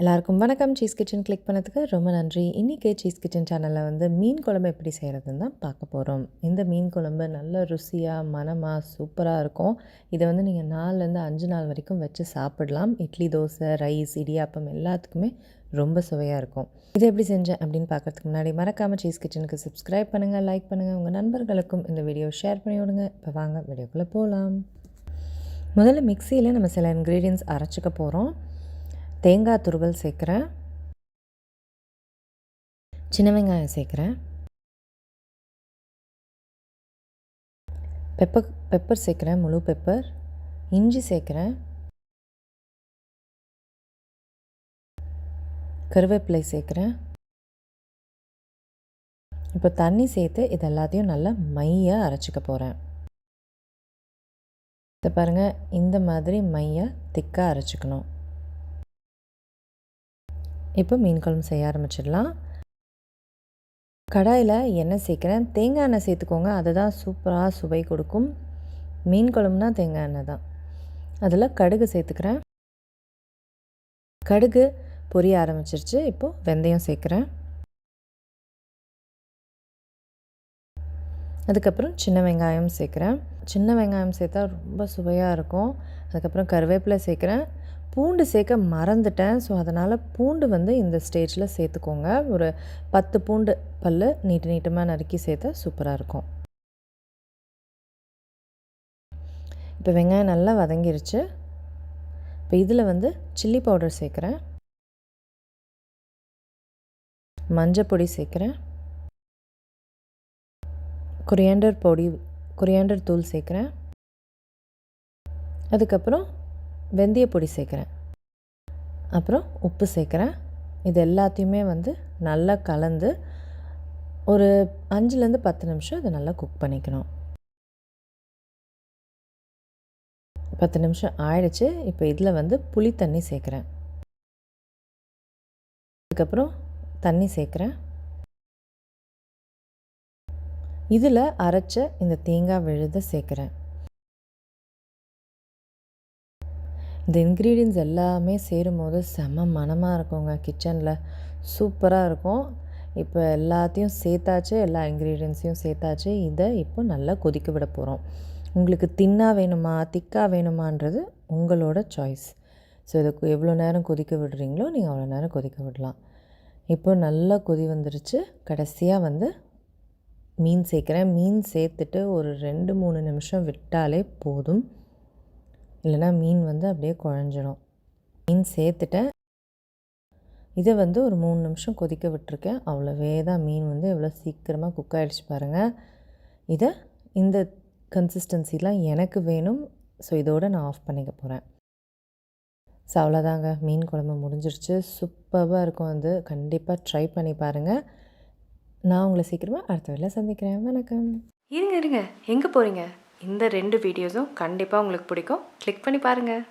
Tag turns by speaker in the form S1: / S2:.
S1: எல்லாருக்கும் வணக்கம். Cheese kitchen click பண்ணதுக்கு ரொம்ப நன்றி. இன்றைக்கி சீஸ் கிச்சன் சேனலில் வந்து மீன் குழம்பு எப்படி செய்கிறதுன்னு தான் பார்க்க போகிறோம். இந்த மீன் குழம்பு நல்ல ருசியாக மணமாக சூப்பராக இருக்கும். இதை வந்து நீங்கள் 4லேருந்து 5 நாள் வரைக்கும் வச்சு சாப்பிடலாம். இட்லி, தோசை, ரைஸ், இடியாப்பம் எல்லாத்துக்குமே ரொம்ப சுவையாக இருக்கும். இதை எப்படி செஞ்சேன் அப்படின்னு பார்க்குறதுக்கு முன்னாடி மறக்காமல் சீஸ் கிச்சனுக்கு சப்ஸ்கிரைப் பண்ணுங்கள், லைக் பண்ணுங்கள், உங்கள் நண்பர்களுக்கும் இந்த வீடியோ ஷேர் பண்ணி விடுங்க. இப்போ வாங்க வீடியோக்குள்ளே போகலாம். முதல்ல மிக்சியில் நம்ம சில இன்க்ரீடியன்ட்ஸ் அரைச்சிக்க போகிறோம். தேங்காய் துருவல் சேர்க்குறேன், சின்ன வெங்காயம் சேர்க்குறேன், பெப்பர் சேர்க்குறேன், முழு பெப்பர், இஞ்சி சேர்க்குறேன், கருவேப்பிலை சேர்க்குறேன். இப்போ தண்ணி சேர்த்து இது எல்லாத்தையும் நல்லா மையாக அரைச்சிக்க போகிறேன். இதை பாருங்கள், இந்த மாதிரி மையாக திக்காக அரைச்சிக்கணும். இப்போ மீன் குழம்பு செய்ய ஆரம்பிச்சிடலாம். கடாயில் எண்ணெய் சேர்க்குறேன். தேங்காய் எண்ணெய் சேர்த்துக்கோங்க, அதுதான் சூப்பராக சுவை கொடுக்கும். மீன் குழம்புனா தேங்காய் எண்ணெய் தான். அதில் கடுகு சேர்த்துக்கிறேன். கடுகு பொரிய ஆரம்பிச்சிருச்சு. இப்போது வெந்தயம் சேர்க்குறேன். அதுக்கப்புறம் சின்ன வெங்காயம் சேர்க்குறேன். சின்ன வெங்காயம் சேர்த்தா ரொம்ப சுவையாக இருக்கும். அதுக்கப்புறம் கருவேப்பிலை சேர்க்குறேன். பூண்டு சேர்க்க மறந்துட்டேன். ஸோ அதனால் பூண்டு வந்து இந்த ஸ்டேஜில் சேர்த்துக்கோங்க. ஒரு 10 பூண்டு பல் நீட்டமாக நறுக்கி சேர்த்தா சூப்பராக இருக்கும். இப்போ வெங்காயம் நல்லா வதங்கிருச்சு. இப்போ இதில் வந்து சில்லி பவுடர் சேர்க்குறேன், மஞ்சள் பொடி சேர்க்குறேன், கொரியாண்டர் தூள் சேர்க்குறேன், அதுக்கப்புறம் வெந்தய பொடி சேர்க்குறேன், அப்புறம் உப்பு சேர்க்குறேன். இது எல்லாத்தையுமே வந்து நல்லா கலந்து ஒரு 5லேருந்து 10 நிமிஷம் இதை நல்லா குக் பண்ணிக்கணும். 10 நிமிஷம் ஆயிடுச்சு. இப்போ இதில் வந்து புளி தண்ணி சேர்க்குறேன். அதுக்கப்புறம் தண்ணி சேர்க்குறேன். இதில் அரைச்ச இந்த தேங்காய் விழுதை சேர்க்குறேன். இந்த இன்க்ரீடியன்ட்ஸ் எல்லாமே சேரும்போது செம்ம மணமாக இருக்குங்க. கிச்சனில் சூப்பராக இருக்கும். இப்போ எல்லாத்தையும் சேர்த்தாச்சு, எல்லா இன்க்ரீடியன்ட்ஸையும் சேர்த்தாச்சு. இதை இப்போ நல்லா கொதிக்க விட போகிறோம். உங்களுக்கு தின்னாக வேணுமா திக்காக வேணுமான்றது உங்களோட சாய்ஸ். ஸோ இதுக்கு எவ்வளோ நேரம் கொதிக்க விடுறீங்களோ நீங்கள் அவ்வளோ நேரம் கொதிக்க விடலாம். இப்போ நல்லா கொதி வந்துருச்சு. கடைசியாக வந்து மீன் சேர்க்குறேன். மீன் சேர்த்துட்டு ஒரு 2-3 நிமிஷம் விட்டாலே போதும். இல்லைனா மீன் வந்து அப்படியே குழஞ்சிடும். மீன் சேர்த்துட்டேன். இதை வந்து ஒரு 3 நிமிஷம் கொதிக்க விட்டுருக்கேன். அவ்வளோவே தான். மீன் வந்து எவ்வளோ சீக்கிரமாக குக் ஆகிடுச்சு பாருங்கள். இந்த கன்சிஸ்டன்சிலாம் எனக்கு வேணும். ஸோ இதோடு நான் ஆஃப் பண்ணிக்க போகிறேன். ஸோ அவ்வளோதாங்க, மீன் குழம்பு முடிஞ்சிருச்சு. சூப்பராக இருக்கும். அது கண்டிப்பாக ட்ரை பண்ணி பாருங்கள். நான் உங்களை சீக்கிரமாக அடுத்த வேளையில் சந்திக்கிறேன். வணக்கம்.
S2: இருங்க எங்கே போகிறீங்க? இந்த 2 வீடியோஸும் கண்டிப்பாக உங்களுக்கு பிடிக்கும். கிளிக் பண்ணி பாருங்கள்.